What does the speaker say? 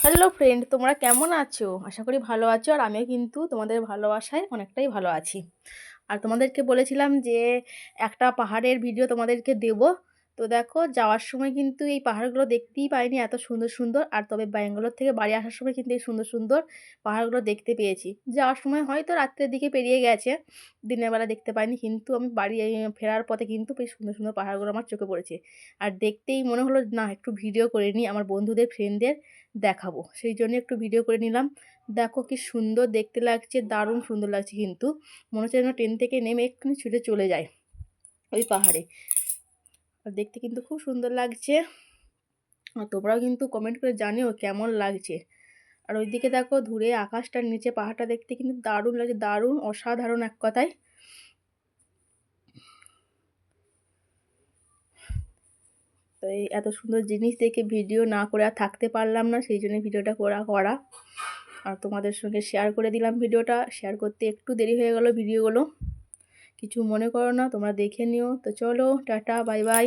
Hello friend, তোমরা কেমন আছো? আশা করি ভালো আছো। আর আমিও কিন্তু তোমাদের ভালোবাসায় অনেকটাই ভালো আছি। আর তোমাদেরকে বলেছিলাম যে একটা পাহাড়ের ভিডিও তোমাদেরকে দেব। তো দেখো, যাওয়ার সময় কিন্তু এই পাহাড়গুলো দেখতেই পাইনি, এত সুন্দর সুন্দর। আর তবে ব্যাঙ্গালোর থেকে বাড়ি আসার সময় কিন্তু এই সুন্দর সুন্দর পাহাড়গুলো দেখতে পেয়েছি। যাওয়ার সময় হয়তো রাত্রের দিকে পেরিয়ে গেছে, দিনের বেলা দেখতে পাইনি, কিন্তু আমি বাড়ি ফেরার পথে কিন্তু বেশ সুন্দর সুন্দর পাহাড়গুলো আমার চোখে পড়েছে। আর দেখতেই মনে হলো না, একটু ভিডিও করে নিই, আমার বন্ধুদের ফ্রেন্ডদের দেখাবো, সেই জন্য একটু ভিডিও করে নিলাম। দেখো কি সুন্দর দেখতে লাগছে, দারুণ সুন্দর লাগছে। কিন্তু মনে হচ্ছে যেন ট্রেন থেকে নেমে এক্ষুনি ছুটে চলে যায় ওই পাহাড়ে। আর দেখতে কিন্তু খুব সুন্দর লাগছে। আর তোমরাও কিন্তু কমেন্ট করে জানিও কেমন লাগছে। আর ওইদিকে দেখো দূরে আকাশটার নিচে পাহাড়টা দেখতে কিন্তু দারুণ লাগছে, দারুণ অসাধারণ এক কথায়। তো এই এত সুন্দর জিনিস দেখে ভিডিও না করে আর থাকতে পারলাম না, সেই জন্য ভিডিওটা করা। আর তোমাদের সঙ্গে শেয়ার করে দিলাম ভিডিওটা। শেয়ার করতে একটু দেরি হয়ে গেল ভিডিওগুলো, কিছু মনে করো না, তোমরা দেখে নিও। তো চলো, টাটা, বাই বাই।